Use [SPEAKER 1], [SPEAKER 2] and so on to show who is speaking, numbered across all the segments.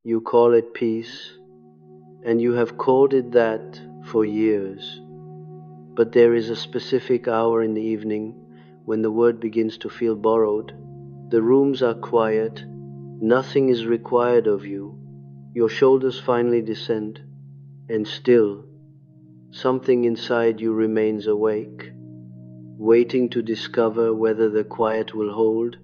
[SPEAKER 1] You call it peace, and you have called it that for years. But there is a specific hour in the evening when the word begins to feel borrowed. The rooms are quiet, nothing is required of you. Your shoulders finally descend, and still, something inside you remains awake, waiting to discover whether the quiet will hold.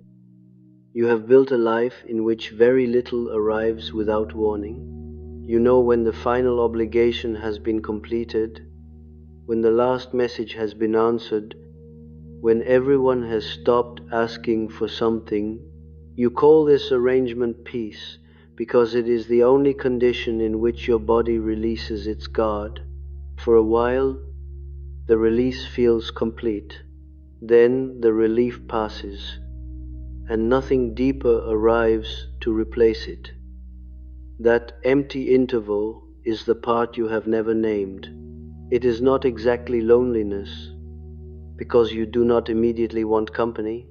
[SPEAKER 1] You have built a life in which very little arrives without warning. You know when the final obligation has been completed, when the last message has been answered, when everyone has stopped asking for something. You call this arrangement peace because it is the only condition in which your body releases its guard. For a while, the release feels complete. Then the relief passes, and nothing deeper arrives to replace it. That empty interval is the part you have never named. It is not exactly loneliness, because you do not immediately want company.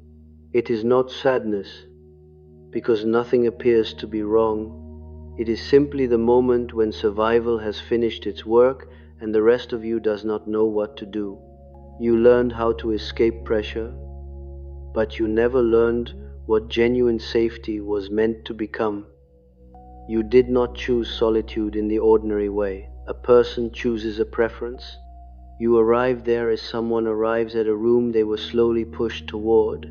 [SPEAKER 1] It is not sadness, because nothing appears to be wrong. It is simply the moment when survival has finished its work and the rest of you does not know what to do. You learned how to escape pressure, but you never learned what genuine safety was meant to become. You did not choose solitude in the ordinary way. A person chooses a preference. You arrived there as someone arrives at a room they were slowly pushed toward,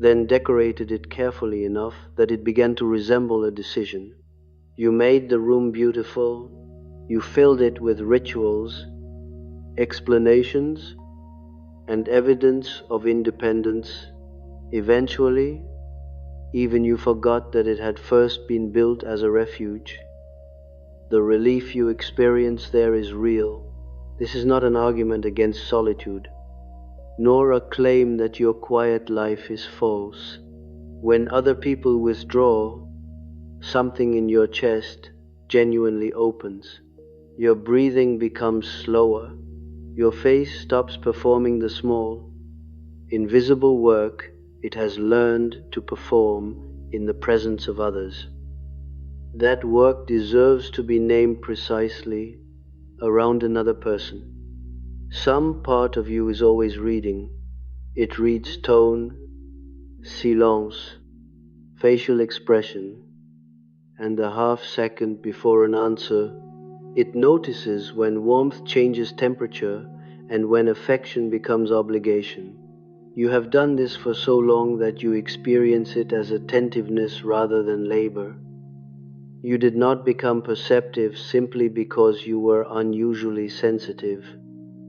[SPEAKER 1] then decorated it carefully enough that it began to resemble a decision. You made the room beautiful. You filled it with rituals, explanations, and evidence of independence. Eventually, even you forgot that it had first been built as a refuge. The relief you experience there is real. This is not an argument against solitude, nor a claim that your quiet life is false. When other people withdraw, something in your chest genuinely opens. Your breathing becomes slower. Your face stops performing the small, invisible work it has learned to perform in the presence of others. That work deserves to be named precisely around another person. Some part of you is always reading. It reads tone, silence, facial expression, and a half second before an answer. It notices when warmth changes temperature and when affection becomes obligation. You have done this for so long that you experience it as attentiveness rather than labor. You did not become perceptive simply because you were unusually sensitive.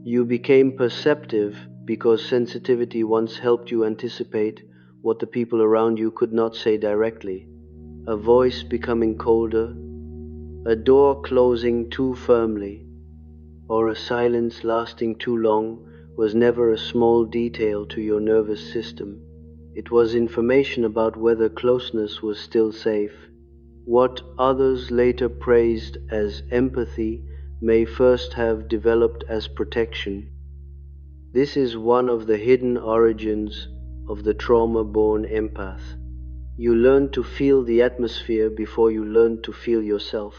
[SPEAKER 1] You became perceptive because sensitivity once helped you anticipate what the people around you could not say directly. A voice becoming colder, a door closing too firmly, or a silence lasting too long was never a small detail to your nervous system. It was information about whether closeness was still safe. What others later praised as empathy may first have developed as protection. This is one of the hidden origins of the trauma-born empath. You learned to feel the atmosphere before you learned to feel yourself.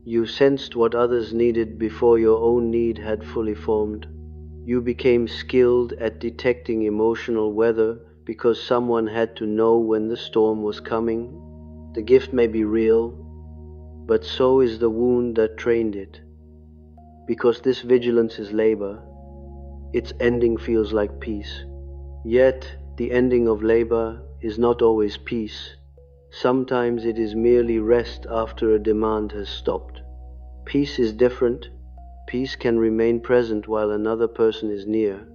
[SPEAKER 1] You sensed what others needed before your own need had fully formed. You became skilled at detecting emotional weather because someone had to know when the storm was coming. The gift may be real, but so is the wound that trained it. Because this vigilance is labor, its ending feels like peace. Yet, the ending of labor is not always peace. Sometimes it is merely rest after a demand has stopped. Peace is different. Peace can remain present while another person is near,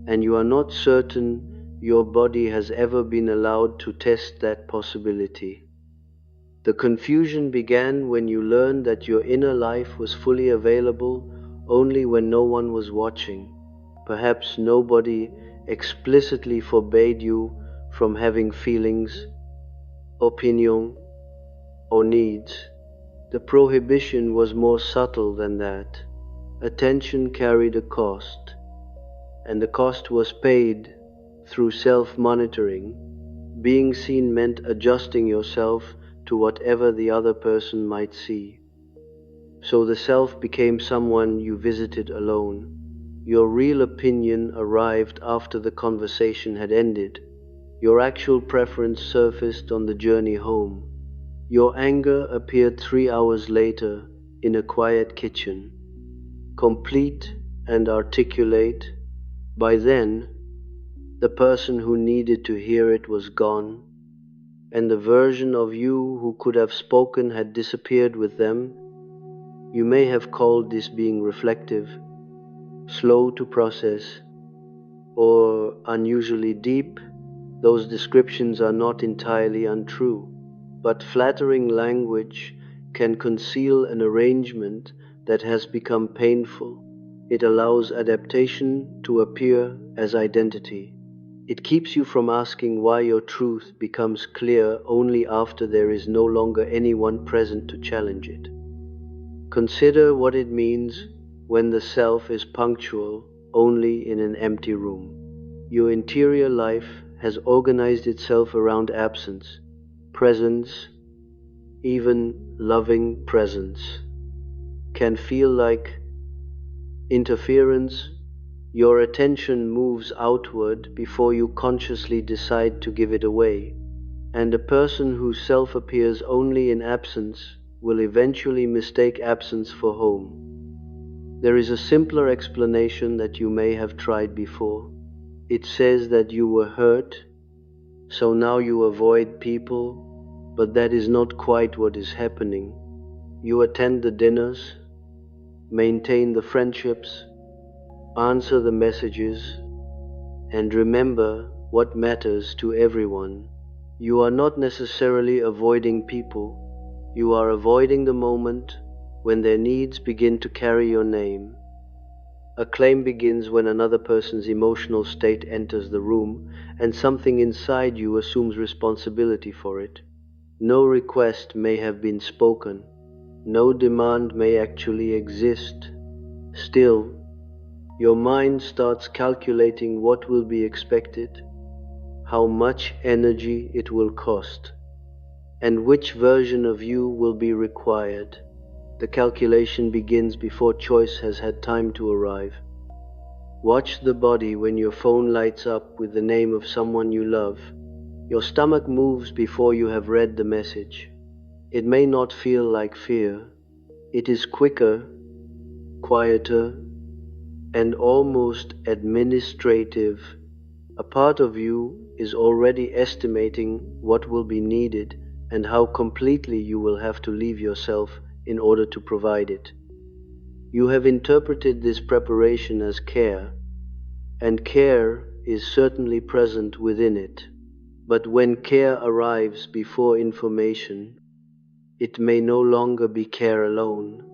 [SPEAKER 1] and you are not certain your body has ever been allowed to test that possibility. The confusion began when you learned that your inner life was fully available only when no one was watching. Perhaps nobody explicitly forbade you from having feelings, opinion, or needs. The prohibition was more subtle than that. Attention carried a cost, and the cost was paid through self-monitoring. Being seen meant adjusting yourself to whatever the other person might see. So the self became someone you visited alone. Your real opinion arrived after the conversation had ended. Your actual preference surfaced on the journey home. Your anger appeared 3 hours later in a quiet kitchen, complete and articulate. By then, the person who needed to hear it was gone, and the version of you who could have spoken had disappeared with them. You may have called this being reflective, slow to process, or unusually deep. Those descriptions are not entirely untrue, but flattering language can conceal an arrangement that has become painful. It allows adaptation to appear as identity. It keeps you from asking why your truth becomes clear only after there is no longer anyone present to challenge it. Consider what it means when the self is punctual only in an empty room. Your interior life has organized itself around absence, presence, even loving presence, can feel like interference. Your attention moves outward before you consciously decide to give it away, and a person whose self appears only in absence will eventually mistake absence for home. There is a simpler explanation that you may have tried before. It says that you were hurt, so now you avoid people, but that is not quite what is happening. You attend the dinners, maintain the friendships, answer the messages, and remember what matters to everyone. You are not necessarily avoiding people, you are avoiding the moment when their needs begin to carry your name. A claim begins when another person's emotional state enters the room, and something inside you assumes responsibility for it. No request may have been spoken, no demand may actually exist. Still, your mind starts calculating what will be expected, how much energy it will cost, and which version of you will be required. The calculation begins before choice has had time to arrive. Watch the body when your phone lights up with the name of someone you love. Your stomach moves before you have read the message. It may not feel like fear. It is quicker, quieter, and almost administrative. A part of you is already estimating what will be needed and how completely you will have to leave yourself in order to provide it. You have interpreted this preparation as care, and care is certainly present within it. But when care arrives before information, it may no longer be care alone.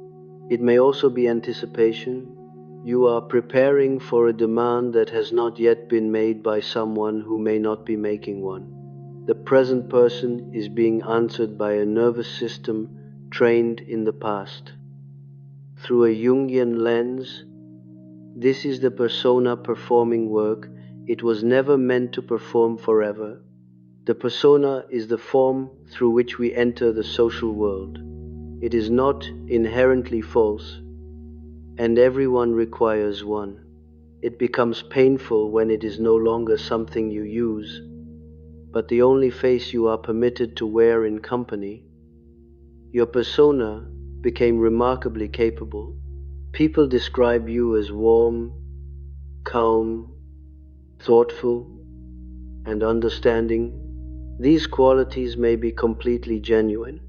[SPEAKER 1] It may also be anticipation. You are preparing for a demand that has not yet been made by someone who may not be making one. The present person is being answered by a nervous system trained in the past. Through a Jungian lens, this is the persona performing work it was never meant to perform forever. The persona is the form through which we enter the social world. It is not inherently false, and everyone requires one. It becomes painful when it is no longer something you use, but the only face you are permitted to wear in company. Your persona became remarkably capable. People describe you as warm, calm, thoughtful, and understanding. These qualities may be completely genuine.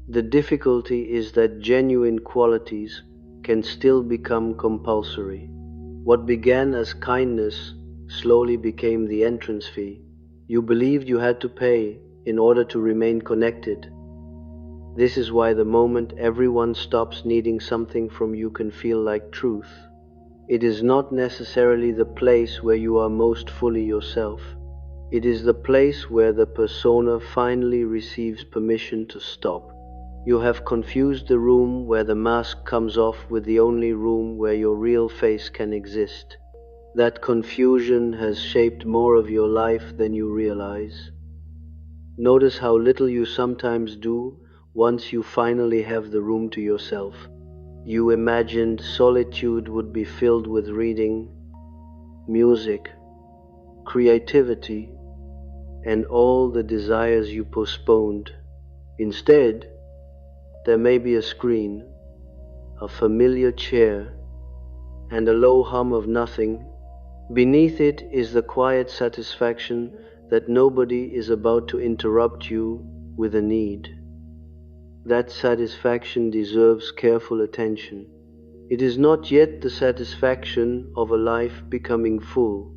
[SPEAKER 1] The difficulty is that genuine qualities can still become compulsory. What began as kindness slowly became the entrance fee. You believed you had to pay in order to remain connected. This is why the moment everyone stops needing something from you can feel like truth. It is not necessarily the place where you are most fully yourself. It is the place where the persona finally receives permission to stop. You have confused the room where the mask comes off with the only room where your real face can exist. That confusion has shaped more of your life than you realize. Notice how little you sometimes do once you finally have the room to yourself. You imagined solitude would be filled with reading, music, creativity, and all the desires you postponed. Instead, there may be a screen, a familiar chair, and a low hum of nothing. Beneath it is the quiet satisfaction that nobody is about to interrupt you with a need. That satisfaction deserves careful attention. It is not yet the satisfaction of a life becoming full.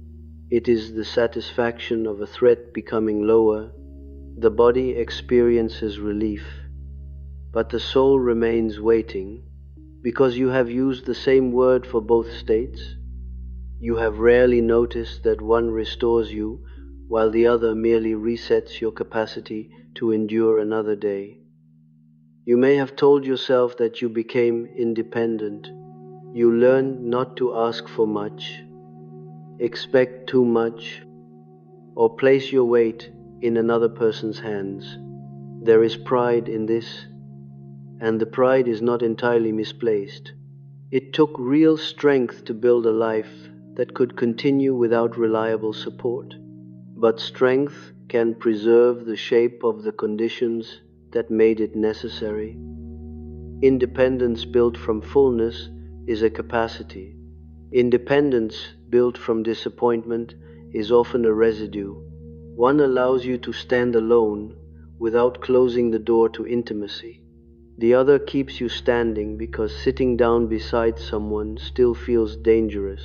[SPEAKER 1] It is the satisfaction of a threat becoming lower. The body experiences relief, but the soul remains waiting, because you have used the same word for both states. You have rarely noticed that one restores you while the other merely resets your capacity to endure another day. You may have told yourself that you became independent. You learned not to ask for much, expect too much, or place your weight in another person's hands. There is pride in this, and the pride is not entirely misplaced. It took real strength to build a life that could continue without reliable support. But strength can preserve the shape of the conditions that made it necessary. Independence built from fullness is a capacity. Independence built from disappointment is often a residue. One allows you to stand alone without closing the door to intimacy. The other keeps you standing because sitting down beside someone still feels dangerous.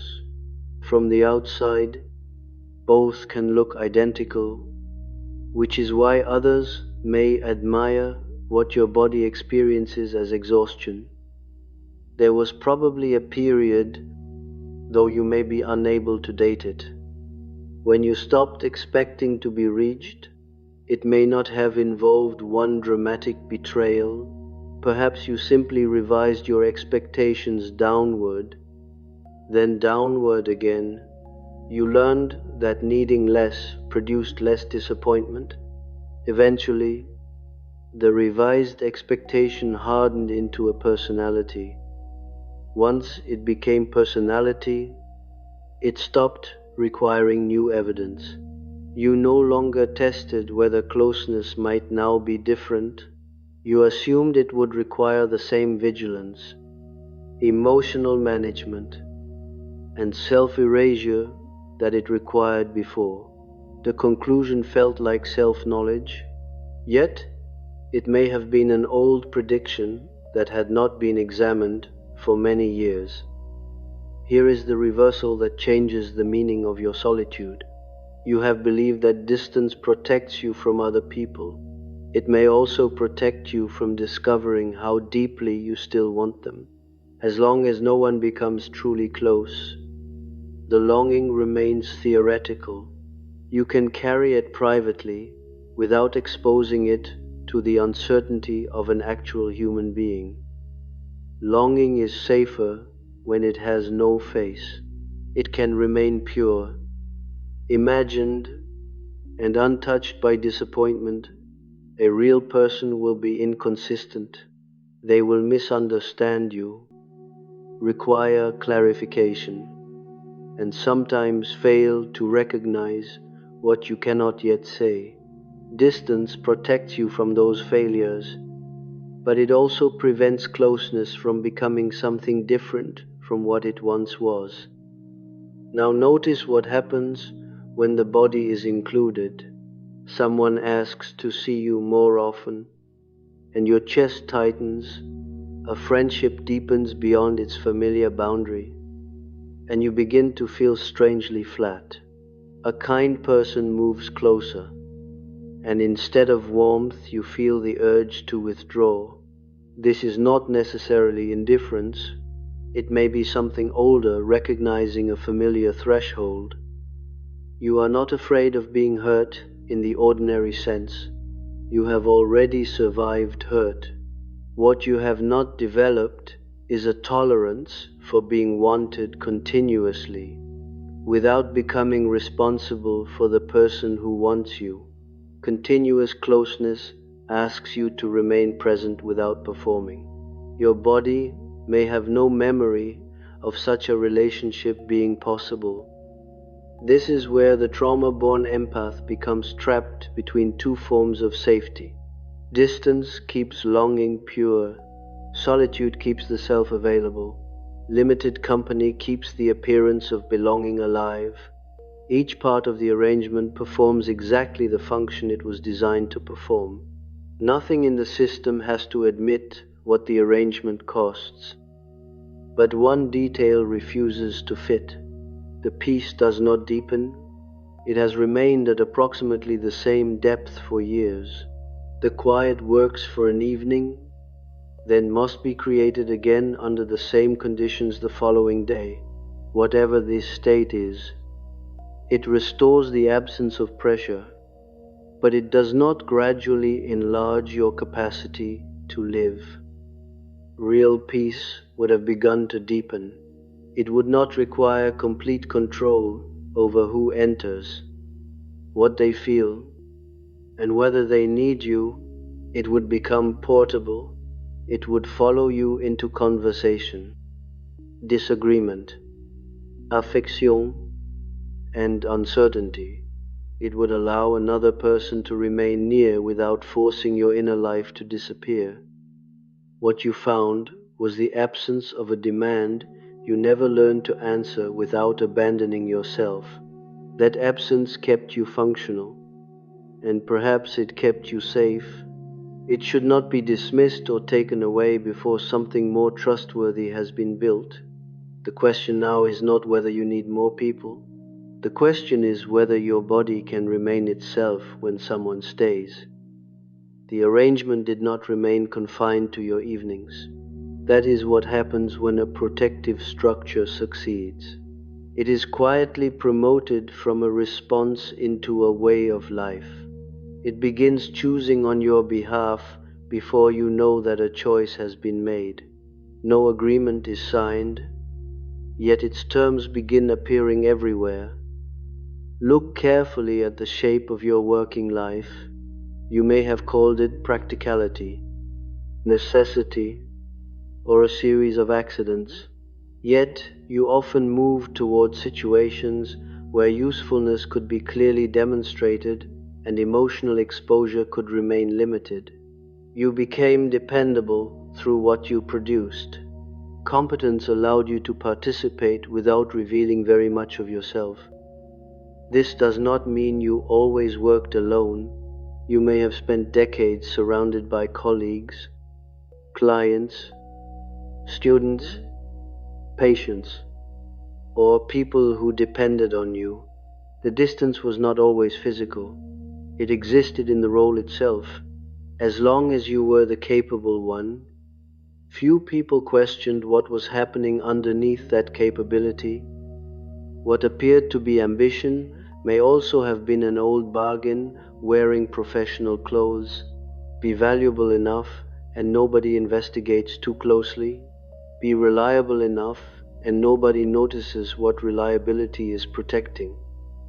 [SPEAKER 1] From the outside, both can look identical, which is why others may admire what your body experiences as exhaustion. There was probably a period, though you may be unable to date it, when you stopped expecting to be reached. It may not have involved one dramatic betrayal. Perhaps you simply revised your expectations downward, then downward again. You learned that needing less produced less disappointment. Eventually, the revised expectation hardened into a personality. Once it became personality, it stopped requiring new evidence. You no longer tested whether closeness might now be different. You assumed it would require the same vigilance, emotional management, and self-erasure that it required before. The conclusion felt like self-knowledge, yet it may have been an old prediction that had not been examined for many years. Here is the reversal that changes the meaning of your solitude. You have believed that distance protects you from other people. It may also protect you from discovering how deeply you still want them. As long as no one becomes truly close, the longing remains theoretical. You can carry it privately without exposing it to the uncertainty of an actual human being. Longing is safer when it has no face. It can remain pure, imagined, and untouched by disappointment. A real person will be inconsistent. They will misunderstand you, require clarification, and sometimes fail to recognize what you cannot yet say. Distance protects you from those failures, but it also prevents closeness from becoming something different from what it once was. Now notice what happens when the body is included. Someone asks to see you more often, and your chest tightens. A friendship deepens beyond its familiar boundary, and you begin to feel strangely flat. A kind person moves closer, and instead of warmth, you feel the urge to withdraw. This is not necessarily indifference. It may be something older, recognizing a familiar threshold. You are not afraid of being hurt in the ordinary sense. You have already survived hurt. What you have not developed is a tolerance for being wanted continuously, without becoming responsible for the person who wants you. Continuous closeness asks you to remain present without performing. Your body may have no memory of such a relationship being possible. This is where the trauma-born empath becomes trapped between two forms of safety. Distance keeps longing pure, solitude keeps the self available, limited company keeps the appearance of belonging alive. Each part of the arrangement performs exactly the function it was designed to perform. Nothing in the system has to admit what the arrangement costs. But one detail refuses to fit. The peace does not deepen. It has remained at approximately the same depth for years. The quiet works for an evening, then must be created again under the same conditions the following day, whatever this state is. It restores the absence of pressure, but it does not gradually enlarge your capacity to live. Real peace would have begun to deepen. It would not require complete control over who enters, what they feel, and whether they need you. It would become portable. It would follow you into conversation, disagreement, affection, and uncertainty. It would allow another person to remain near without forcing your inner life to disappear. What you found was the absence of a demand you never learned to answer without abandoning yourself. That absence kept you functional, and perhaps it kept you safe. It should not be dismissed or taken away before something more trustworthy has been built. The question now is not whether you need more people. The question is whether your body can remain itself when someone stays. The arrangement did not remain confined to your evenings. That is what happens when a protective structure succeeds. It is quietly promoted from a response into a way of life. It begins choosing on your behalf before you know that a choice has been made. No agreement is signed, yet its terms begin appearing everywhere. Look carefully at the shape of your working life. You may have called it practicality, necessity, or a series of accidents. Yet you often move toward situations where usefulness could be clearly demonstrated and emotional exposure could remain limited. You became dependable through what you produced. Competence allowed you to participate without revealing very much of yourself. This does not mean you always worked alone. You may have spent decades surrounded by colleagues, clients, students, patients, or people who depended on you. The distance was not always physical. It existed in the role itself. As long as you were the capable one, few people questioned what was happening underneath that capability. What appeared to be ambition may also have been an old bargain, wearing professional clothes. Be valuable enough and nobody investigates too closely. Be reliable enough and nobody notices what reliability is protecting.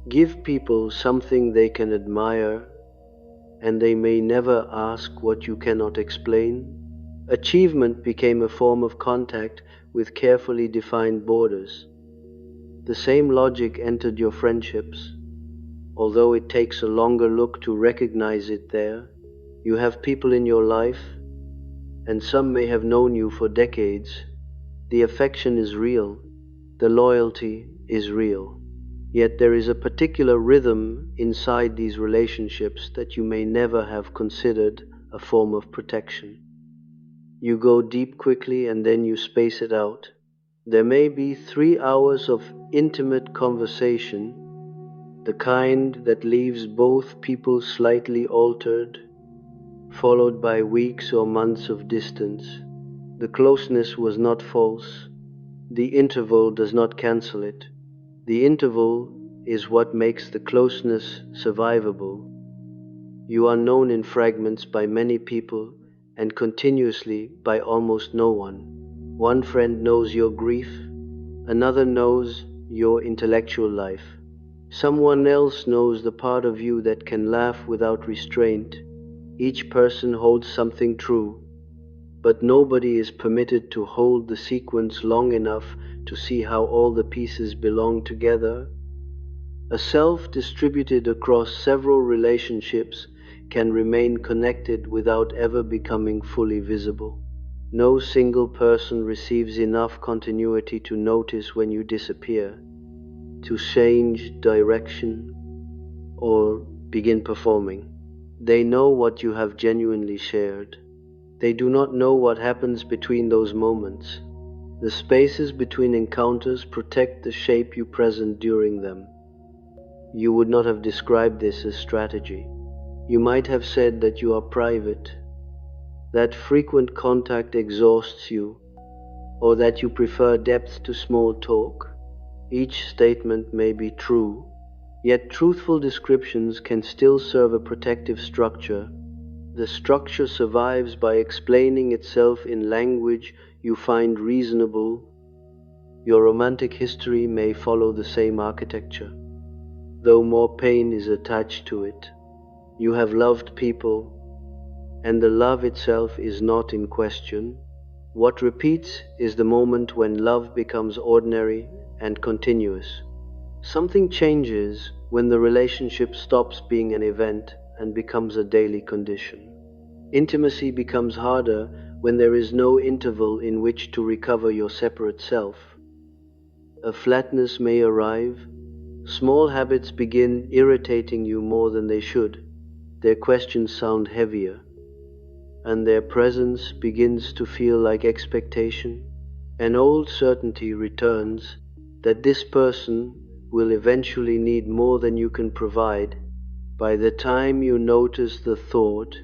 [SPEAKER 1] Give people something they can admire and they may never ask what you cannot explain. Achievement became a form of contact with carefully defined borders. The same logic entered your friendships. Although it takes a longer look to recognize it there, you have people in your life, and some may have known you for decades. The affection is real, the loyalty is real. Yet there is a particular rhythm inside these relationships that you may never have considered a form of protection. You go deep quickly and then you space it out. There may be 3 hours of intimate conversation, the kind that leaves both people slightly altered, followed by weeks or months of distance. The closeness was not false. The interval does not cancel it. The interval is what makes the closeness survivable. You are known in fragments by many people and continuously by almost no one. One friend knows your grief, another knows your intellectual life. Someone else knows the part of you that can laugh without restraint. Each person holds something true, but nobody is permitted to hold the sequence long enough to see how all the pieces belong together. A self distributed across several relationships can remain connected without ever becoming fully visible. No single person receives enough continuity to notice when you disappear, to change direction, or begin performing. They know what you have genuinely shared. They do not know what happens between those moments. The spaces between encounters protect the shape you present during them. You would not have described this as strategy. You might have said that you are private, that frequent contact exhausts you, or that you prefer depth to small talk. Each statement may be true, yet truthful descriptions can still serve a protective structure. The structure survives by explaining itself in language you find reasonable. Your romantic history may follow the same architecture, though more pain is attached to it. You have loved people, and the love itself is not in question. What repeats is the moment when love becomes ordinary and continuous. Something changes when the relationship stops being an event and becomes a daily condition. Intimacy becomes harder when there is no interval in which to recover your separate self. A flatness may arrive. Small habits begin irritating you more than they should. Their questions sound heavier, and their presence begins to feel like expectation. An old certainty returns that this person will eventually need more than you can provide. By the time you notice the thought,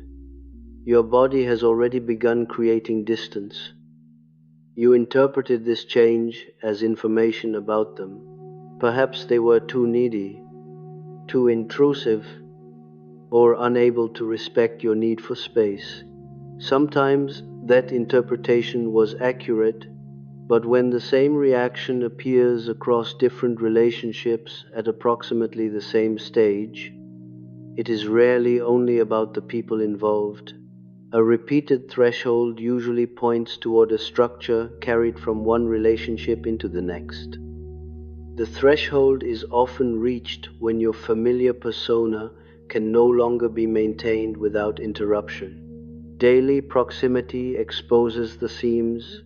[SPEAKER 1] your body has already begun creating distance. You interpreted this change as information about them. Perhaps they were too needy, too intrusive, or unable to respect your need for space. Sometimes that interpretation was accurate, but when the same reaction appears across different relationships at approximately the same stage, it is rarely only about the people involved. A repeated threshold usually points toward a structure carried from one relationship into the next. The threshold is often reached when your familiar persona can no longer be maintained without interruption. Daily proximity exposes the seams.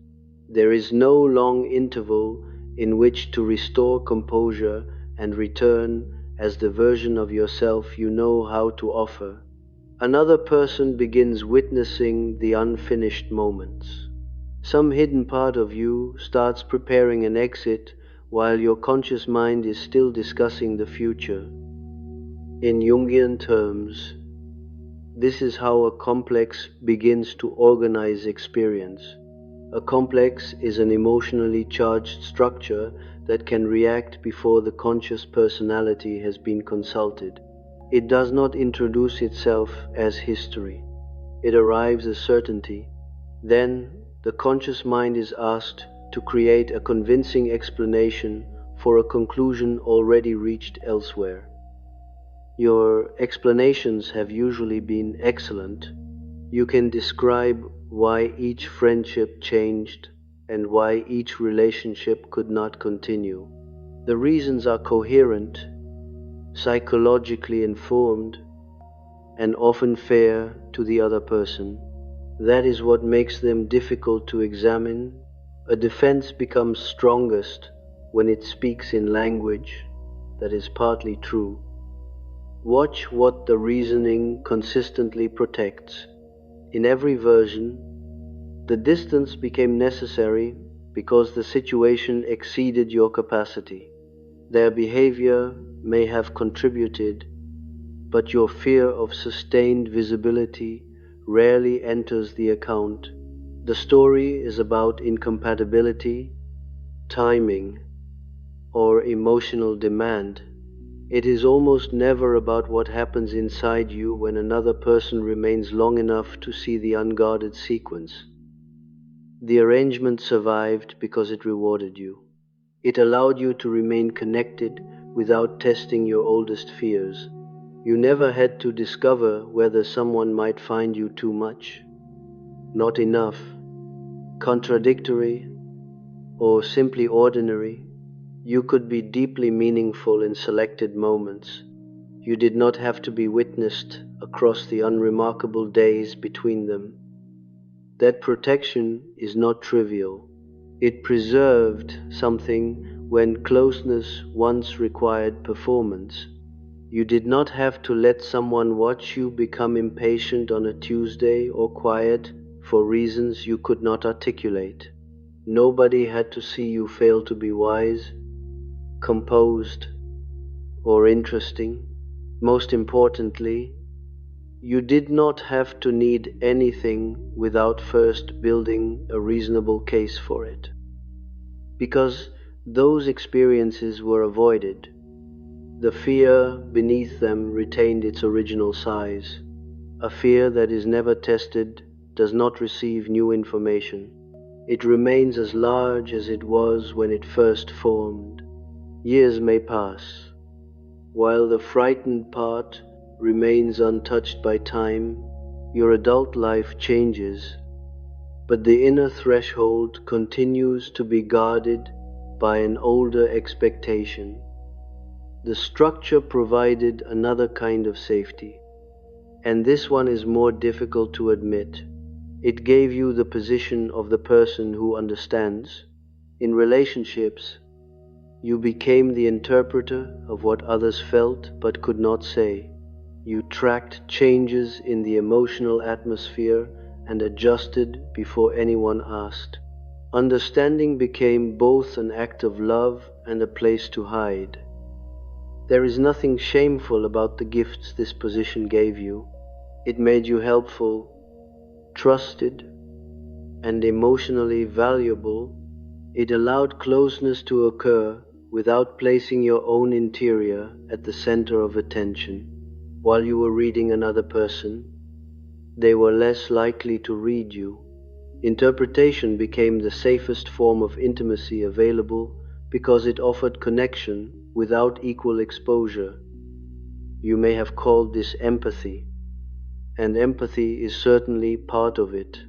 [SPEAKER 1] There is no long interval in which to restore composure and return as the version of yourself you know how to offer. Another person begins witnessing the unfinished moments. Some hidden part of you starts preparing an exit while your conscious mind is still discussing the future. In Jungian terms, this is how a complex begins to organize experience. A complex is an emotionally charged structure that can react before the conscious personality has been consulted. It does not introduce itself as history. It arrives as certainty. Then, the conscious mind is asked to create a convincing explanation for a conclusion already reached elsewhere. Your explanations have usually been excellent. You can describe why each friendship changed and why each relationship could not continue. The reasons are coherent, psychologically informed, and often fair to the other person. That is what makes them difficult to examine. A defense becomes strongest when it speaks in language that is partly true. Watch what the reasoning consistently protects. In every version, the distance became necessary because the situation exceeded your capacity. Their behavior may have contributed, but your fear of sustained visibility rarely enters the account. The story is about incompatibility, timing, or emotional demand. It is almost never about what happens inside you when another person remains long enough to see the unguarded sequence. The arrangement survived because it rewarded you. It allowed you to remain connected without testing your oldest fears. You never had to discover whether someone might find you too much, not enough, contradictory, or simply ordinary. You could be deeply meaningful in selected moments. You did not have to be witnessed across the unremarkable days between them. That protection is not trivial. It preserved something when closeness once required performance. You did not have to let someone watch you become impatient on a Tuesday or quiet for reasons you could not articulate. Nobody had to see you fail to be wise, composed, or interesting. Most importantly, you did not have to need anything without first building a reasonable case for it. Because those experiences were avoided, the fear beneath them retained its original size. A fear that is never tested does not receive new information. It remains as large as it was when it first formed. Years may pass, while the frightened part remains untouched by time. Your adult life changes, but the inner threshold continues to be guarded by an older expectation. The structure provided another kind of safety, and this one is more difficult to admit. It gave you the position of the person who understands. In relationships, you became the interpreter of what others felt but could not say. You tracked changes in the emotional atmosphere and adjusted before anyone asked. Understanding became both an act of love and a place to hide. There is nothing shameful about the gifts this position gave you. It made you helpful, trusted, and emotionally valuable. It allowed closeness to occur without placing your own interior at the center of attention. While you were reading another person, they were less likely to read you. Interpretation became the safest form of intimacy available because it offered connection without equal exposure. You may have called this empathy, and empathy is certainly part of it.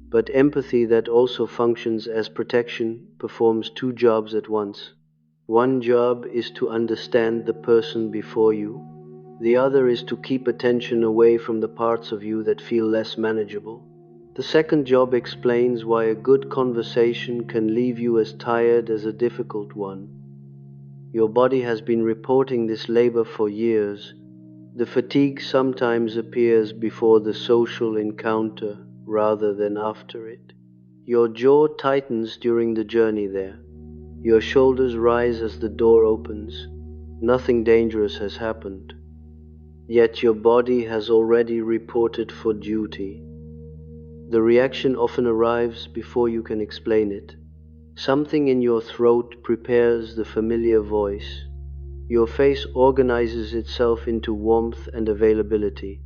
[SPEAKER 1] But empathy that also functions as protection performs two jobs at once. One job is to understand the person before you. The other is to keep attention away from the parts of you that feel less manageable. The second job explains why a good conversation can leave you as tired as a difficult one. Your body has been reporting this labor for years. The fatigue sometimes appears before the social encounter rather than after it. Your jaw tightens during the journey there. Your shoulders rise as the door opens. Nothing dangerous has happened. Yet your body has already reported for duty. The reaction often arrives before you can explain it. Something in your throat prepares the familiar voice. Your face organizes itself into warmth and availability.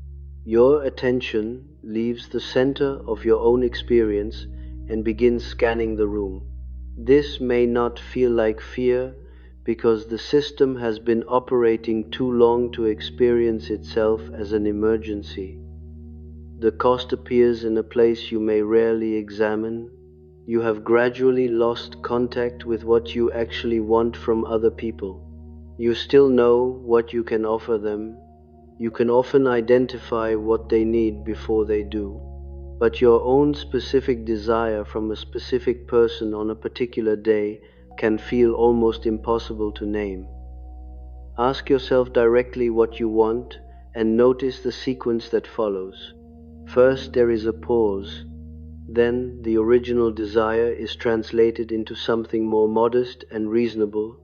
[SPEAKER 1] Your attention leaves the center of your own experience and begins scanning the room. This may not feel like fear because the system has been operating too long to experience itself as an emergency. The cost appears in a place you may rarely examine. You have gradually lost contact with what you actually want from other people. You still know what you can offer them. You can often identify what they need before they do. But your own specific desire from a specific person on a particular day can feel almost impossible to name. Ask yourself directly what you want and notice the sequence that follows. First, there is a pause. Then, the original desire is translated into something more modest and reasonable.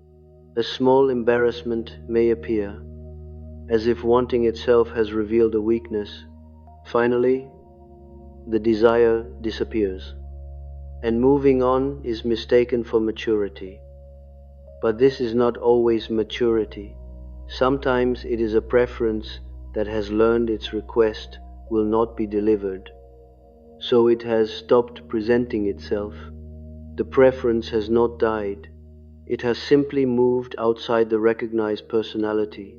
[SPEAKER 1] A small embarrassment may appear, as if wanting itself has revealed a weakness. Finally, the desire disappears, and moving on is mistaken for maturity. But this is not always maturity. Sometimes it is a preference that has learned its request will not be delivered, so it has stopped presenting itself. The preference has not died. It has simply moved outside the recognized personality.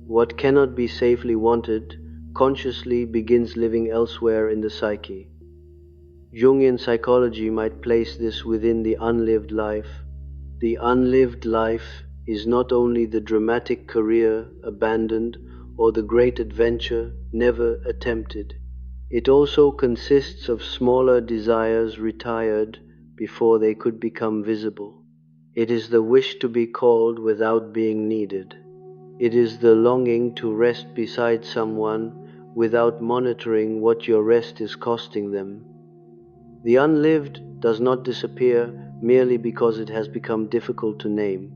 [SPEAKER 1] What cannot be safely wanted consciously begins living elsewhere in the psyche. Jungian psychology might place this within the unlived life. The unlived life is not only the dramatic career abandoned or the great adventure never attempted. It also consists of smaller desires retired before they could become visible. It is the wish to be called without being needed. It is the longing to rest beside someone without monitoring what your rest is costing them. The unlived does not disappear merely because it has become difficult to name.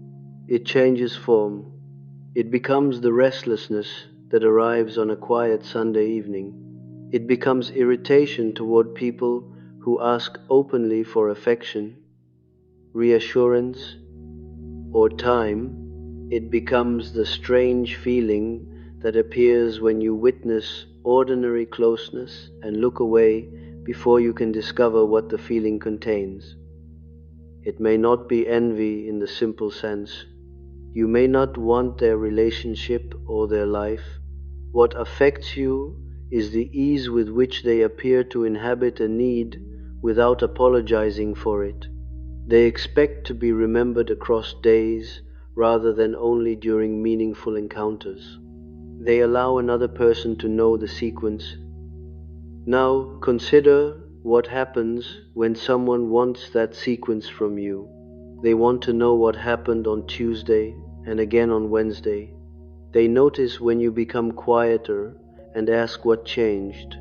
[SPEAKER 1] It changes form. It becomes the restlessness that arrives on a quiet Sunday evening. It becomes irritation toward people who ask openly for affection, reassurance, or time. It becomes the strange feeling that appears when you witness ordinary closeness and look away before you can discover what the feeling contains. It may not be envy in the simple sense. You may not want their relationship or their life. What affects you is the ease with which they appear to inhabit a need without apologizing for it. They expect to be remembered across days rather than only during meaningful encounters. They allow another person to know the sequence. Now consider what happens when someone wants that sequence from you. They want to know what happened on Tuesday and again on Wednesday. They notice when you become quieter and ask what changed.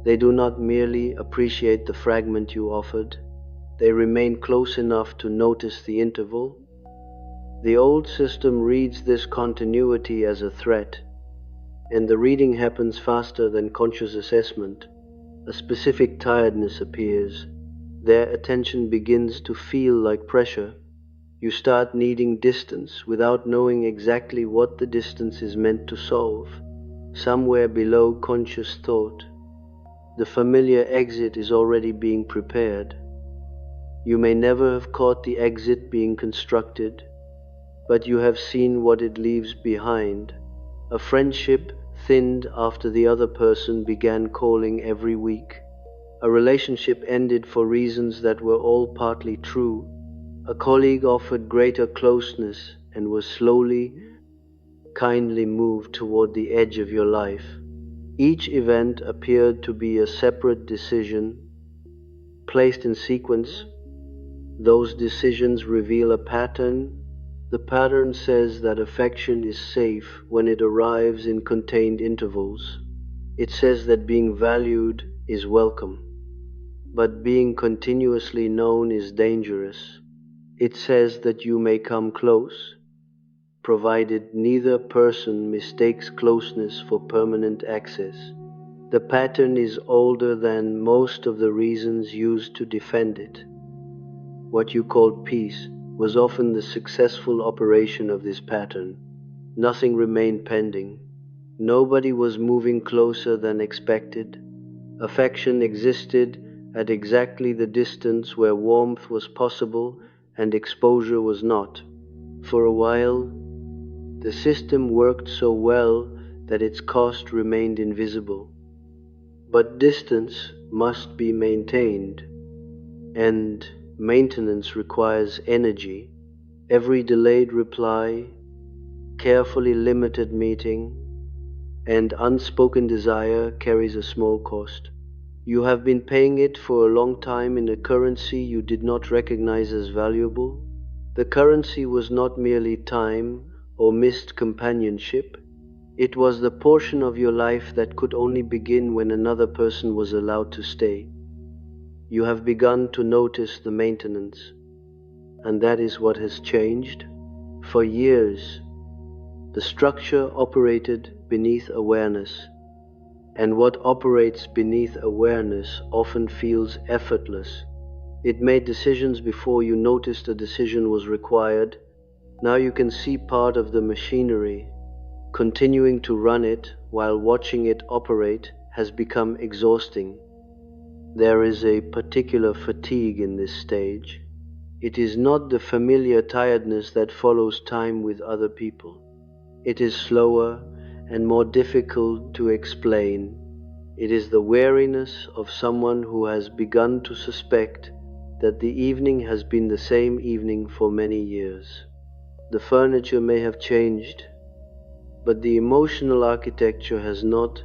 [SPEAKER 1] They do not merely appreciate the fragment you offered. They remain close enough to notice the interval. The old system reads this continuity as a threat, and the reading happens faster than conscious assessment. A specific tiredness appears. Their attention begins to feel like pressure. You start needing distance without knowing exactly what the distance is meant to solve. Somewhere below conscious thought, the familiar exit is already being prepared. You may never have caught the exit being constructed, but you have seen what it leaves behind. A friendship thinned after the other person began calling every week. A relationship ended for reasons that were all partly true. A colleague offered greater closeness and was slowly, kindly moved toward the edge of your life. Each event appeared to be a separate decision, placed in sequence. Those decisions reveal a pattern. The pattern says that affection is safe when it arrives in contained intervals. It says that being valued is welcome, but being continuously known is dangerous. It says that you may come close, provided neither person mistakes closeness for permanent access. The pattern is older than most of the reasons used to defend it. What you called peace was often the successful operation of this pattern. Nothing remained pending. Nobody was moving closer than expected. Affection existed at exactly the distance where warmth was possible and exposure was not. For a while, the system worked so well that its cost remained invisible. But distance must be maintained, and maintenance requires energy. Every delayed reply, carefully limited meeting, and unspoken desire carries a small cost. You have been paying it for a long time in a currency you did not recognize as valuable. The currency was not merely time or missed companionship. It was the portion of your life that could only begin when another person was allowed to stay. You have begun to notice the maintenance, and that is what has changed. For years, the structure operated beneath awareness, and what operates beneath awareness often feels effortless. It made decisions before you noticed a decision was required. Now you can see part of the machinery. Continuing to run it while watching it operate has become exhausting. There is a particular fatigue in this stage. It is not the familiar tiredness that follows time with other people. It is slower and more difficult to explain. It is the weariness of someone who has begun to suspect that the evening has been the same evening for many years. The furniture may have changed, but the emotional architecture has not.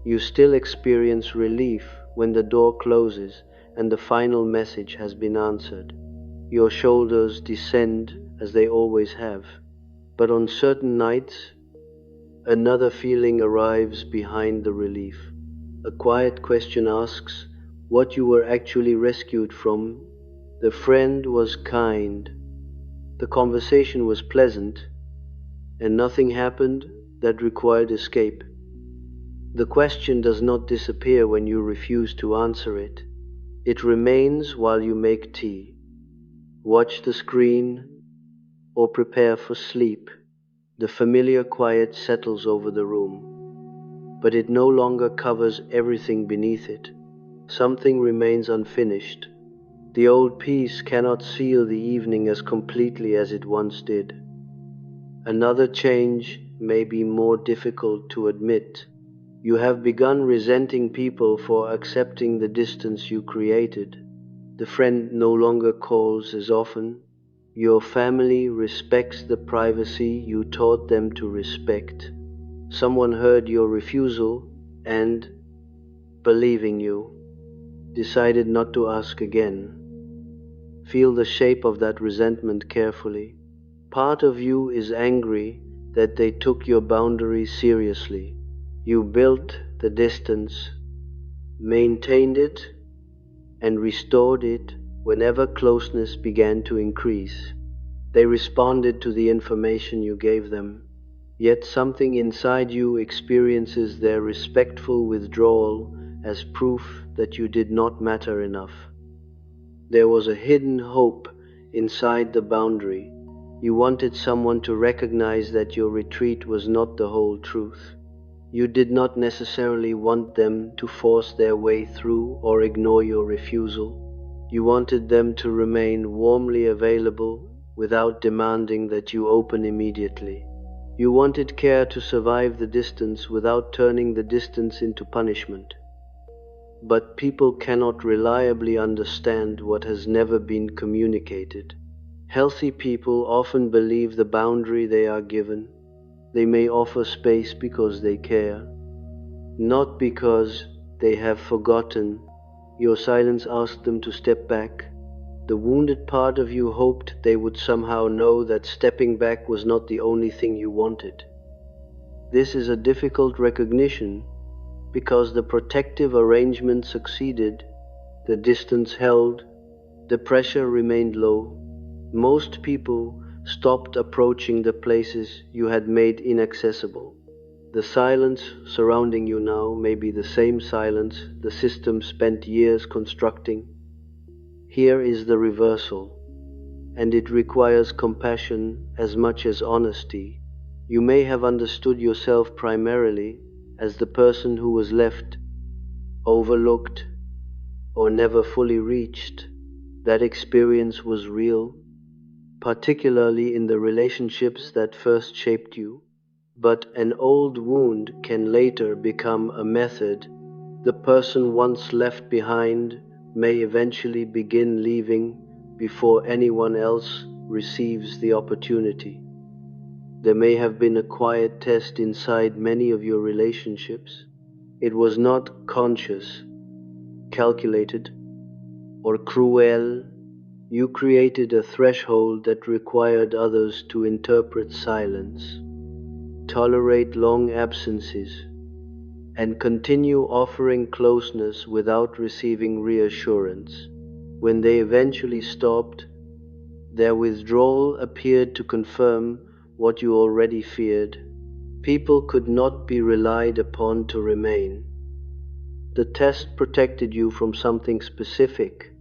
[SPEAKER 1] You still experience relief when the door closes and the final message has been answered. Your shoulders descend as they always have, but on certain nights, another feeling arrives behind the relief. A quiet question asks what you were actually rescued from. The friend was kind, the conversation was pleasant, and nothing happened that required escape. The question does not disappear when you refuse to answer it. It remains while you make tea, watch the screen, or prepare for sleep. The familiar quiet settles over the room, but it no longer covers everything beneath it. Something remains unfinished. The old peace cannot seal the evening as completely as it once did. Another change may be more difficult to admit. You have begun resenting people for accepting the distance you created. The friend no longer calls as often. Your family respects the privacy you taught them to respect. Someone heard your refusal and, believing you, decided not to ask again. Feel the shape of that resentment carefully. Part of you is angry that they took your boundaries seriously. You built the distance, maintained it, and restored it whenever closeness began to increase. They responded to the information you gave them, yet something inside you experiences their respectful withdrawal as proof that you did not matter enough. There was a hidden hope inside the boundary. You wanted someone to recognize that your retreat was not the whole truth. You did not necessarily want them to force their way through or ignore your refusal. You wanted them to remain warmly available without demanding that you open immediately. You wanted care to survive the distance without turning the distance into punishment. But people cannot reliably understand what has never been communicated. Healthy people often believe the boundary they are given. They may offer space because they care, not because they have forgotten. Your silence asked them to step back. The wounded part of you hoped they would somehow know that stepping back was not the only thing you wanted. This is a difficult recognition because the protective arrangement succeeded, the distance held, the pressure remained low. Most people stopped approaching the places you had made inaccessible. The silence surrounding you now may be the same silence the system spent years constructing. Here is the reversal, and it requires compassion as much as honesty. You may have understood yourself primarily as the person who was left, overlooked, or never fully reached. That experience was real, particularly in the relationships that first shaped you. But an old wound can later become a method. The person once left behind may eventually begin leaving before anyone else receives the opportunity. There may have been a quiet test inside many of your relationships. It was not conscious, calculated, or cruel. You created a threshold that required others to interpret silence, tolerate long absences, and continue offering closeness without receiving reassurance. When they eventually stopped, their withdrawal appeared to confirm what you already feared. People could not be relied upon to remain. The test protected you from something specific.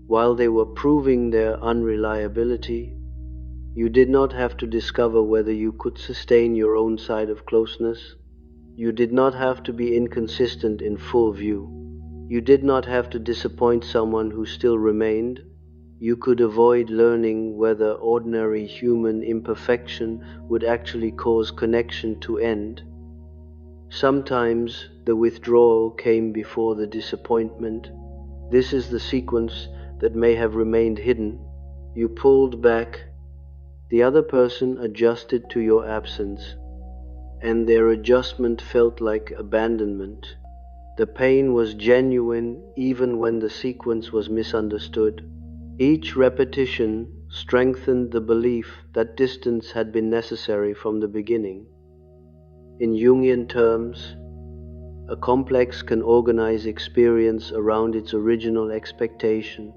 [SPEAKER 1] While they were proving their unreliability, you did not have to discover whether you could sustain your own side of closeness. You did not have to be inconsistent in full view. You did not have to disappoint someone who still remained. you could avoid learning whether ordinary human imperfection would actually cause connection to end. Sometimes the withdrawal came before the disappointment. This is the sequence that may have remained hidden. You pulled back, the other person adjusted to your absence, and their adjustment felt like abandonment. The pain was genuine even when the sequence was misunderstood. Each repetition strengthened the belief that distance had been necessary from the beginning. In Jungian terms, a complex can organize experience around its original expectation.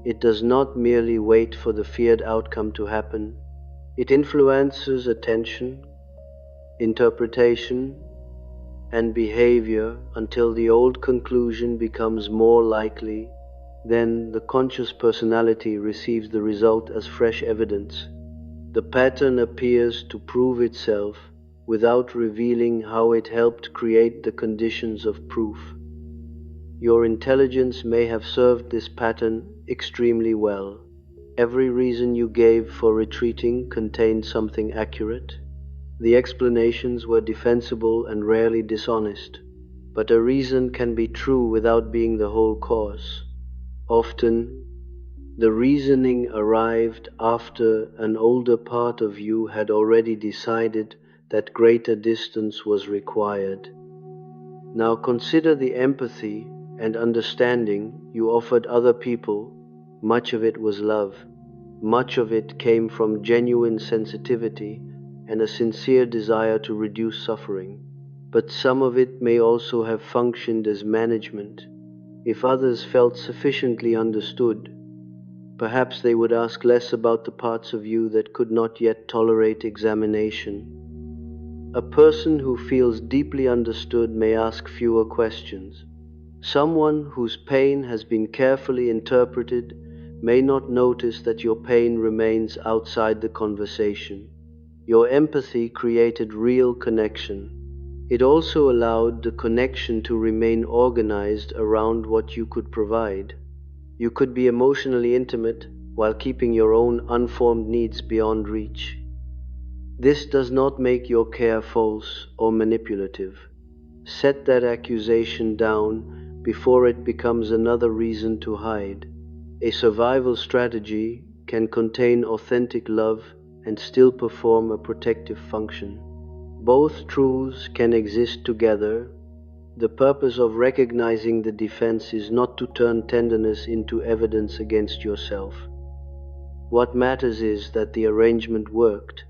[SPEAKER 1] It does not merely wait for the feared outcome to happen. It influences attention, interpretation, and behavior until the old conclusion becomes more likely. Then the conscious personality receives the result as fresh evidence. The pattern appears to prove itself without revealing how it helped create the conditions of proof. Your intelligence may have served this pattern extremely well. Every reason you gave for retreating contained something accurate. The explanations were defensible and rarely dishonest. But a reason can be true without being the whole cause. Often, the reasoning arrived after an older part of you had already decided that greater distance was required. Now consider the empathy and understanding you offered other people. Much of it was love. Much of it came from genuine sensitivity and a sincere desire to reduce suffering. But some of it may also have functioned as management. If others felt sufficiently understood, perhaps they would ask less about the parts of you that could not yet tolerate examination. A person who feels deeply understood may ask fewer questions. Someone whose pain has been carefully interpreted may not notice that your pain remains outside the conversation. Your empathy created real connection. It also allowed the connection to remain organized around what you could provide. You could be emotionally intimate while keeping your own unformed needs beyond reach. This does not make your care false or manipulative. Set that accusation down before it becomes another reason to hide. A survival strategy can contain authentic love and still perform a protective function. Both truths can exist together. The purpose of recognizing the defense is not to turn tenderness into evidence against yourself. What matters is that the arrangement worked,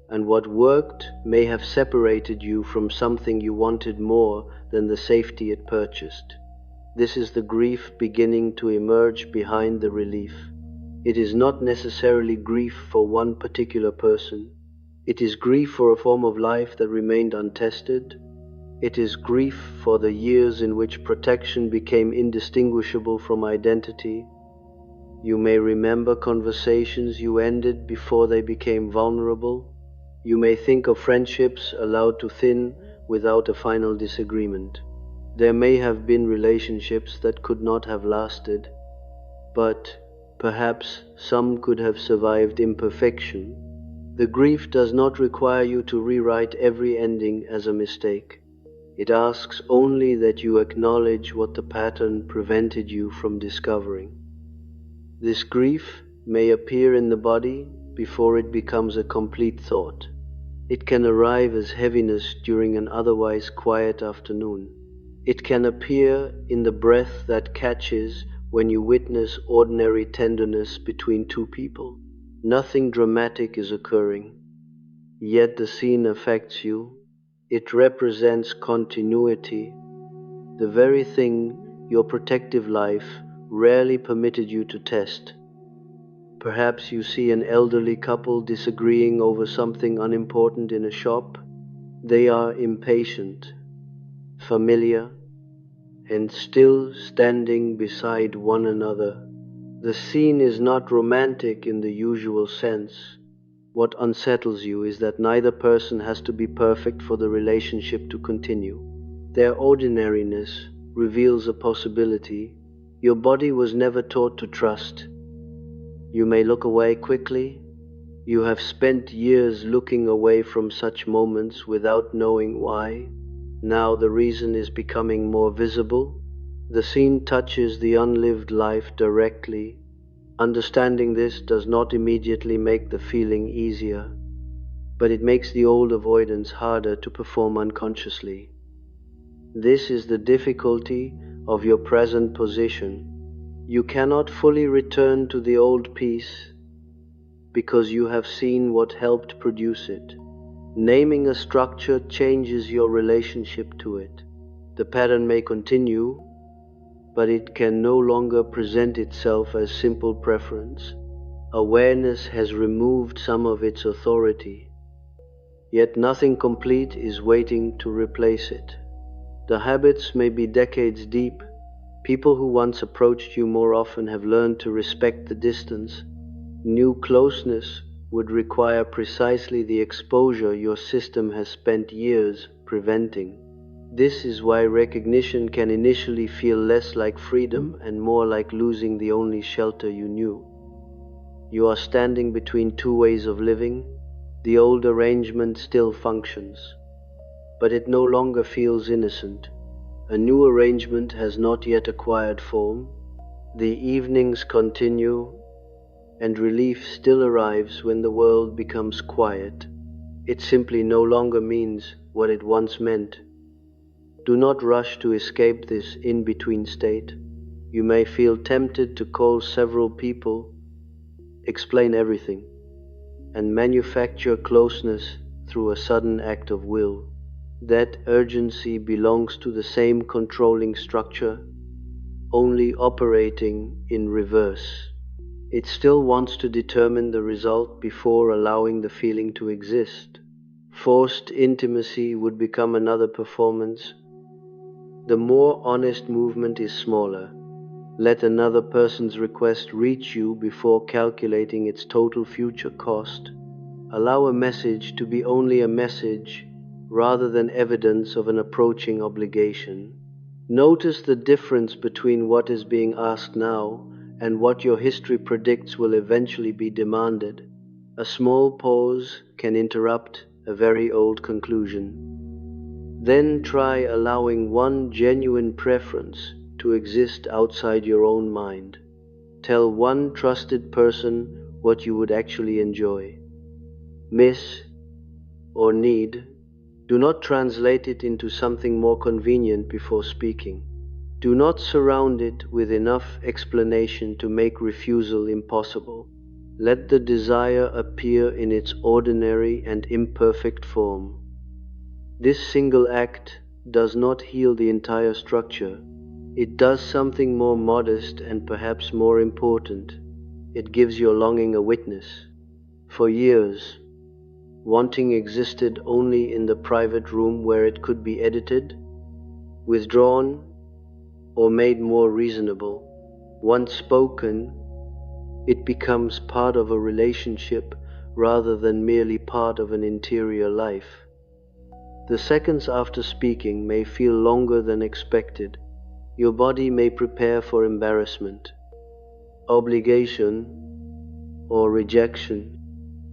[SPEAKER 1] and what worked may have separated you from something you wanted more than the safety it purchased. This is the grief beginning to emerge behind the relief. It is not necessarily grief for one particular person. It is grief for a form of life that remained untested. It is grief for the years in which protection became indistinguishable from identity. You may remember conversations you ended before they became vulnerable. You may think of friendships allowed to thin without a final disagreement. There may have been relationships that could not have lasted, but perhaps some could have survived imperfection. The grief does not require you to rewrite every ending as a mistake. It asks only that you acknowledge what the pattern prevented you from discovering. This grief may appear in the body before it becomes a complete thought. It can arrive as heaviness during an otherwise quiet afternoon. It can appear in the breath that catches when you witness ordinary tenderness between two people. Nothing dramatic is occurring, yet the scene affects you. It represents continuity, the very thing your protective life rarely permitted you to test. Perhaps you see an elderly couple disagreeing over something unimportant in a shop. They are impatient, familiar, and still standing beside one another. The scene is not romantic in the usual sense. What unsettles you is that neither person has to be perfect for the relationship to continue. Their ordinariness reveals a possibility. Your body was never taught to trust. You may look away quickly. You have spent years looking away from such moments without knowing why. Now the reason is becoming more visible. The scene touches the unlived life directly. Understanding this does not immediately make the feeling easier, but it makes the old avoidance harder to perform unconsciously. This is the difficulty of your present position. You cannot fully return to the old peace because you have seen what helped produce it. Naming a structure changes your relationship to it. The pattern may continue, but it can no longer present itself as simple preference. Awareness has removed some of its authority, yet nothing complete is waiting to replace it. The habits may be decades deep. People who once approached you more often have learned to respect the distance. New closeness would require precisely the exposure your system has spent years preventing. This is why recognition can initially feel less like freedom and more like losing the only shelter you knew. You are standing between two ways of living. The old arrangement still functions, but it no longer feels innocent. A new arrangement has not yet acquired form. The evenings continue, and relief still arrives when the world becomes quiet. It simply no longer means what it once meant. Do not rush to escape this in-between state. You may feel tempted to call several people, explain everything, and manufacture closeness through a sudden act of will. That urgency belongs to the same controlling structure, only operating in reverse. It still wants to determine the result before allowing the feeling to exist. Forced intimacy would become another performance. The more honest movement is smaller. Let another person's request reach you before calculating its total future cost. Allow a message to be only a message rather than evidence of an approaching obligation. Notice the difference between what is being asked now and what your history predicts will eventually be demanded. A small pause can interrupt a very old conclusion. Then try allowing one genuine preference to exist outside your own mind. Tell one trusted person what you would actually enjoy, miss, or need. Do not translate it into something more convenient before speaking. Do not surround it with enough explanation to make refusal impossible. Let the desire appear in its ordinary and imperfect form. This single act does not heal the entire structure. It does something more modest and perhaps more important. It gives your longing a witness. For years, wanting existed only in the private room where it could be edited, withdrawn, or made more reasonable. Once spoken, it becomes part of a relationship rather than merely part of an interior life. The seconds after speaking may feel longer than expected. Your body may prepare for embarrassment, obligation, or rejection.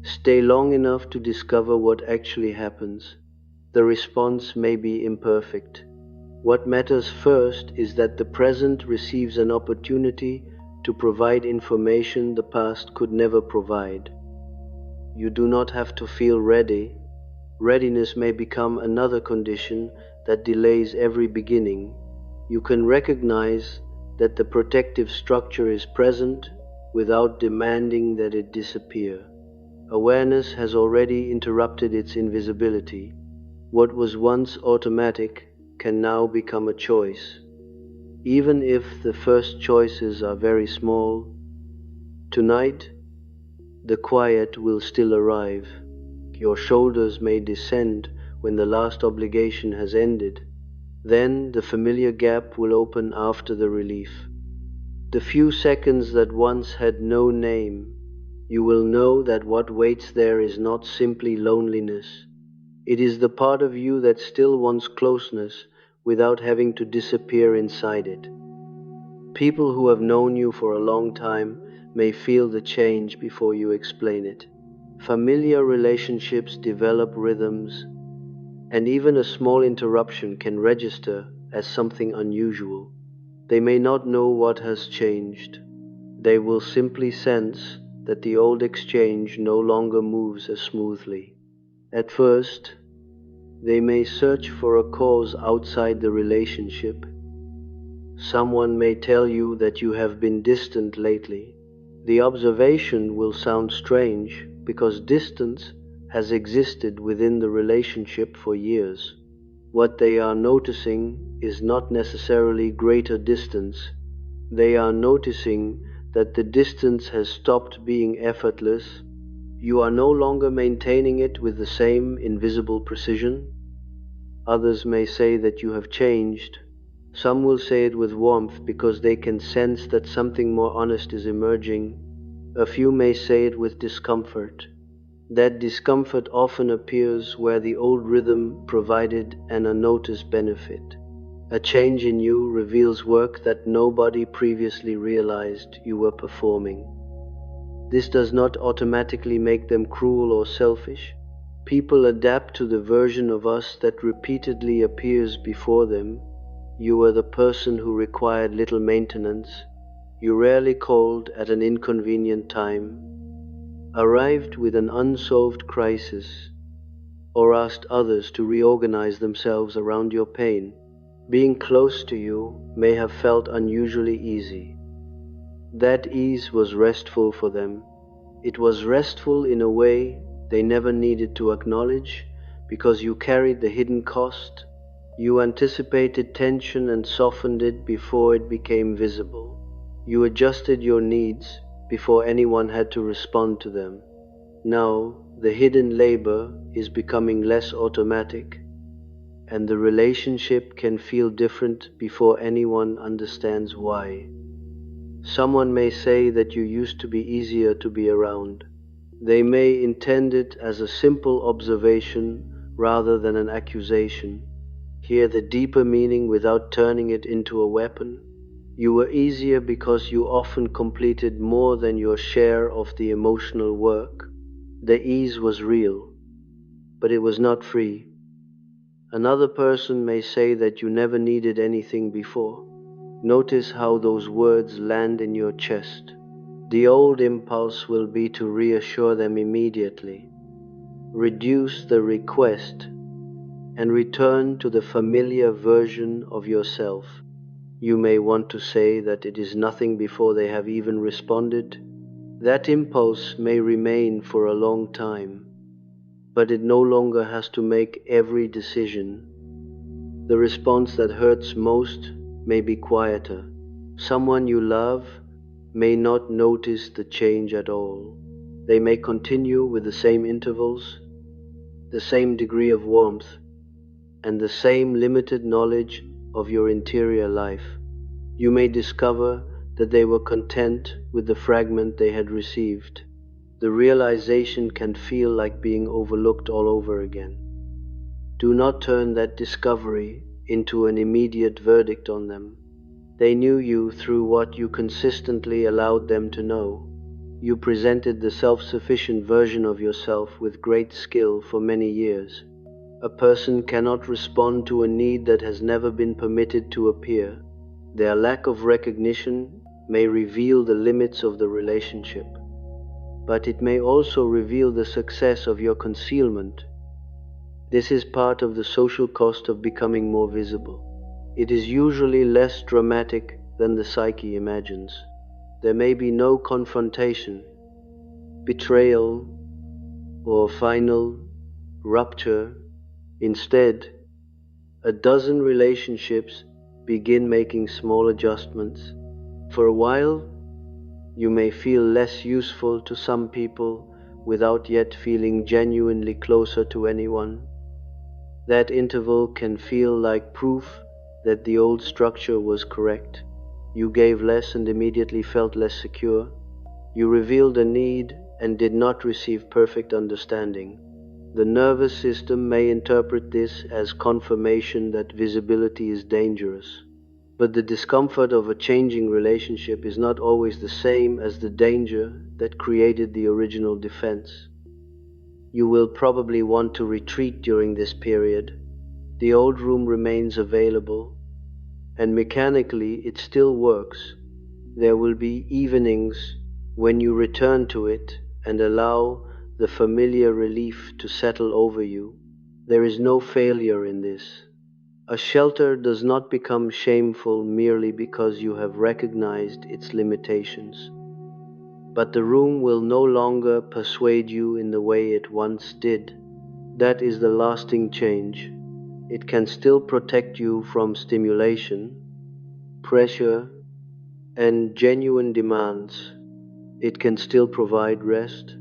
[SPEAKER 1] Stay long enough to discover what actually happens. The response may be imperfect. What matters first is that the present receives an opportunity to provide information the past could never provide. You do not have to feel ready. Readiness may become another condition that delays every beginning. You can recognize that the protective structure is present without demanding that it disappear. Awareness has already interrupted its invisibility. What was once automatic can now become a choice. Even if the first choices are very small, tonight the quiet will still arrive. Your shoulders may descend when the last obligation has ended. Then the familiar gap will open after the relief. The few seconds that once had no name, you will know that what waits there is not simply loneliness. It is the part of you that still wants closeness without having to disappear inside it. People who have known you for a long time may feel the change before you explain it. Familiar relationships develop rhythms, and even a small interruption can register as something unusual. They may not know what has changed. They will simply sense that the old exchange no longer moves as smoothly. At first, they may search for a cause outside the relationship. Someone may tell you that you have been distant lately. The observation will sound strange because distance has existed within the relationship for years. What they are noticing is not necessarily greater distance. They are noticing that the distance has stopped being effortless. You are no longer maintaining it with the same invisible precision. Others may say that you have changed. Some will say it with warmth because they can sense that something more honest is emerging. A few may say it with discomfort. That discomfort often appears where the old rhythm provided an unnoticed benefit. A change in you reveals work that nobody previously realized you were performing. This does not automatically make them cruel or selfish. People adapt to the version of us that repeatedly appears before them. You were the person who required little maintenance. You rarely called at an inconvenient time, arrived with an unsolved crisis, or asked others to reorganize themselves around your pain. Being close to you may have felt unusually easy. That ease was restful for them. It was restful in a way they never needed to acknowledge because you carried the hidden cost. You anticipated tension and softened it before it became visible. You adjusted your needs before anyone had to respond to them. Now, the hidden labor is becoming less automatic, and the relationship can feel different before anyone understands why. Someone may say that you used to be easier to be around. They may intend it as a simple observation rather than an accusation. Hear the deeper meaning without turning it into a weapon. You were easier because you often completed more than your share of the emotional work. The ease was real, but it was not free. Another person may say that you never needed anything before. Notice how those words land in your chest. The old impulse will be to reassure them immediately. Reduce the request and return to the familiar version of yourself. You may want to say that it is nothing before they have even responded. That impulse may remain for a long time, but it no longer has to make every decision. The response that hurts most may be quieter. Someone you love may not notice the change at all. They may continue with the same intervals, the same degree of warmth, and the same limited knowledge of your interior life. You may discover that they were content with the fragment they had received. The realization can feel like being overlooked all over again. Do not turn that discovery into an immediate verdict on them. They knew you through what you consistently allowed them to know. You presented the self-sufficient version of yourself with great skill for many years. A person cannot respond to a need that has never been permitted to appear. Their lack of recognition may reveal the limits of the relationship, but it may also reveal the success of your concealment. This is part of the social cost of becoming more visible. It is usually less dramatic than the psyche imagines. There may be no confrontation, betrayal, or final rupture. Instead, a dozen relationships begin making small adjustments. For a while, you may feel less useful to some people without yet feeling genuinely closer to anyone. That interval can feel like proof that the old structure was correct. You gave less and immediately felt less secure. You revealed a need and did not receive perfect understanding. The nervous system may interpret this as confirmation that visibility is dangerous. But the discomfort of a changing relationship is not always the same as the danger that created the original defense. You will probably want to retreat during this period. The old room remains available, and mechanically it still works. There will be evenings when you return to it and allow the familiar relief to settle over you. There is no failure in this. A shelter does not become shameful merely because you have recognized its limitations. But the room will no longer persuade you in the way it once did. That is the lasting change. It can still protect you from stimulation, pressure, and genuine demands. It can still provide rest.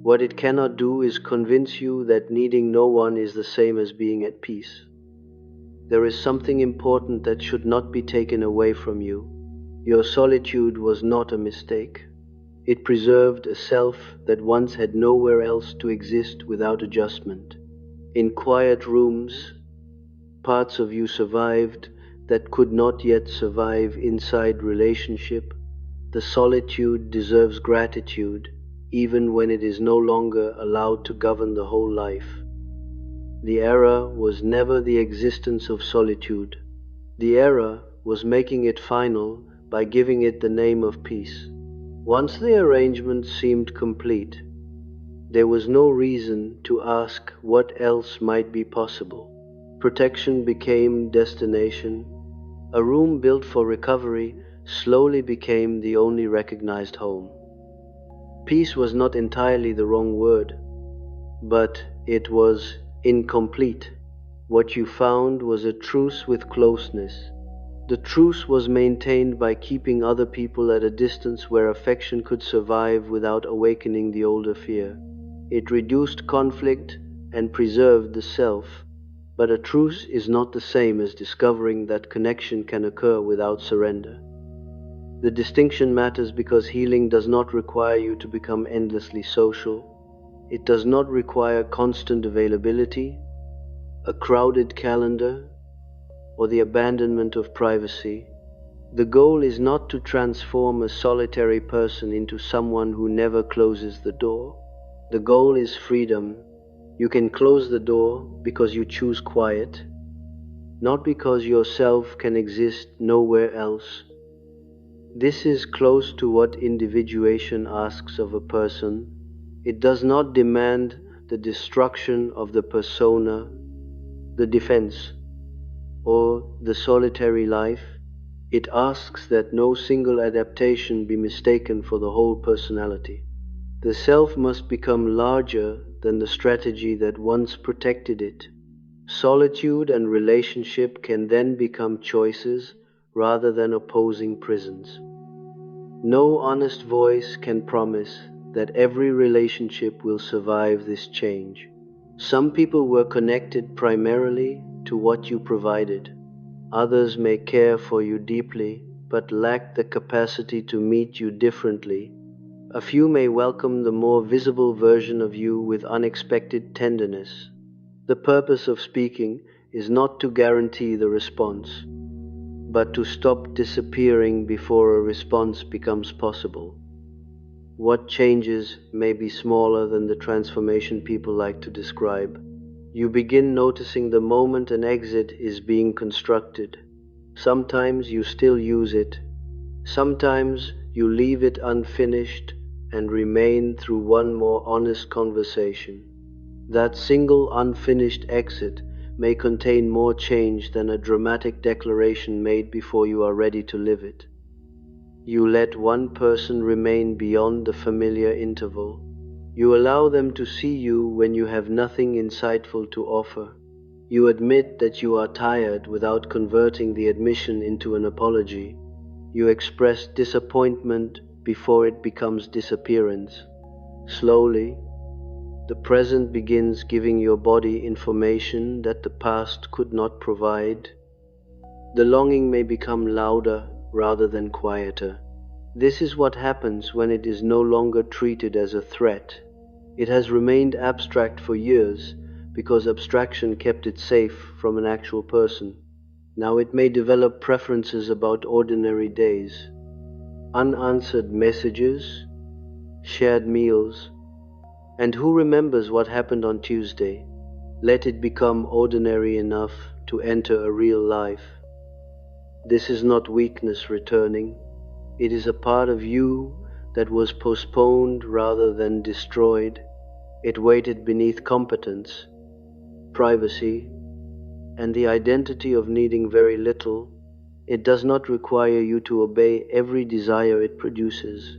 [SPEAKER 1] What it cannot do is convince you that needing no one is the same as being at peace. There is something important that should not be taken away from you. Your solitude was not a mistake. It preserved a self that once had nowhere else to exist without adjustment. In quiet rooms, parts of you survived that could not yet survive inside relationship. The solitude deserves gratitude, even when it is no longer allowed to govern the whole life. The error was never the existence of solitude. The error was making it final by giving it the name of peace. Once the arrangement seemed complete, there was no reason to ask what else might be possible. Protection became destination. A room built for recovery slowly became the only recognized home. Peace was not entirely the wrong word, but it was incomplete. What you found was a truce with closeness. The truce was maintained by keeping other people at a distance where affection could survive without awakening the older fear. It reduced conflict and preserved the self, but a truce is not the same as discovering that connection can occur without surrender. The distinction matters because healing does not require you to become endlessly social. It does not require constant availability, a crowded calendar, or the abandonment of privacy. The goal is not to transform a solitary person into someone who never closes the door. The goal is freedom. You can close the door because you choose quiet, not because yourself can exist nowhere else. This is close to what individuation asks of a person. It does not demand the destruction of the persona, the defense, or the solitary life. It asks that no single adaptation be mistaken for the whole personality. The self must become larger than the strategy that once protected it. Solitude and relationship can then become choices rather than opposing prisons. No honest voice can promise that every relationship will survive this change. Some people were connected primarily to what you provided. Others may care for you deeply, but lack the capacity to meet you differently. A few may welcome the more visible version of you with unexpected tenderness. The purpose of speaking is not to guarantee the response, but to stop disappearing before a response becomes possible. What changes may be smaller than the transformation people like to describe. You begin noticing the moment an exit is being constructed. Sometimes you still use it. Sometimes you leave it unfinished and remain through one more honest conversation. That single unfinished exit may contain more change than a dramatic declaration made before you are ready to live it. You let one person remain beyond the familiar interval. You allow them to see you when you have nothing insightful to offer. You admit that you are tired without converting the admission into an apology. You express disappointment before it becomes disappearance. Slowly, the present begins giving your body information that the past could not provide. The longing may become louder rather than quieter. This is what happens when it is no longer treated as a threat. It has remained abstract for years because abstraction kept it safe from an actual person. Now it may develop preferences about ordinary days, unanswered messages, shared meals, and who remembers what happened on Tuesday? Let it become ordinary enough to enter a real life. This is not weakness returning. It is a part of you that was postponed rather than destroyed. It waited beneath competence, privacy, and the identity of needing very little. It does not require you to obey every desire it produces.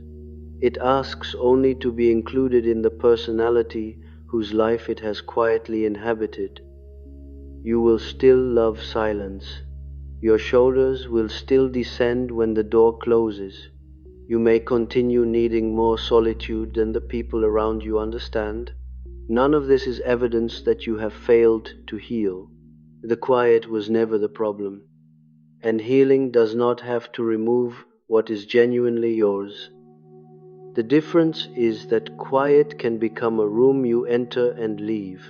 [SPEAKER 1] It asks only to be included in the personality whose life it has quietly inhabited. You will still love silence. Your shoulders will still descend when the door closes. You may continue needing more solitude than the people around you understand. None of this is evidence that you have failed to heal. The quiet was never the problem, and healing does not have to remove what is genuinely yours. The difference is that quiet can become a room you enter and leave.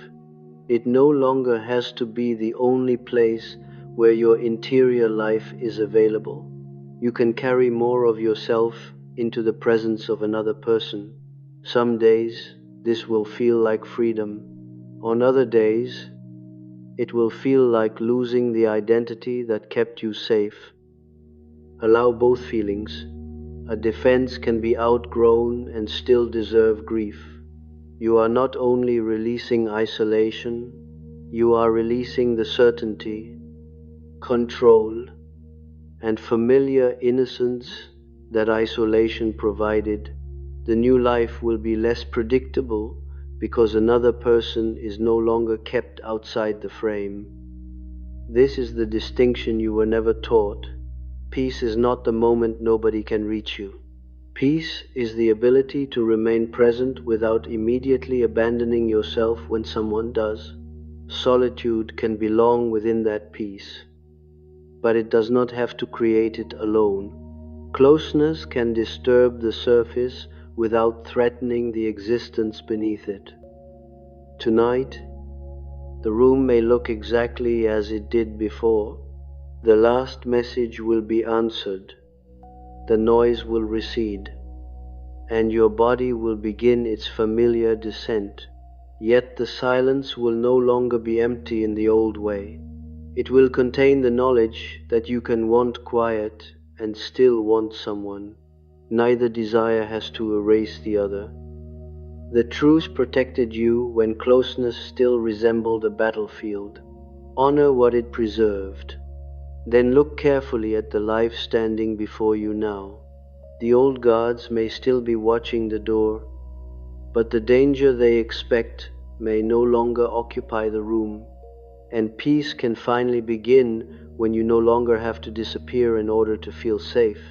[SPEAKER 1] It no longer has to be the only place where your interior life is available. You can carry more of yourself into the presence of another person. Some days this will feel like freedom. On other days, it will feel like losing the identity that kept you safe. Allow both feelings. A defense can be outgrown and still deserve grief. You are not only releasing isolation, you are releasing the certainty, control, and familiar innocence that isolation provided. The new life will be less predictable because another person is no longer kept outside the frame. This is the distinction you were never taught. Peace is not the moment nobody can reach you. Peace is the ability to remain present without immediately abandoning yourself when someone does. Solitude can belong within that peace, but it does not have to create it alone. Closeness can disturb the surface without threatening the existence beneath it. Tonight, the room may look exactly as it did before. The last message will be answered. The noise will recede, and your body will begin its familiar descent. Yet the silence will no longer be empty in the old way. It will contain the knowledge that you can want quiet and still want someone. Neither desire has to erase the other. The truth protected you when closeness still resembled a battlefield. Honor what it preserved. Then look carefully at the life standing before you now. The old guards may still be watching the door, but the danger they expect may no longer occupy the room, and peace can finally begin when you no longer have to disappear in order to feel safe.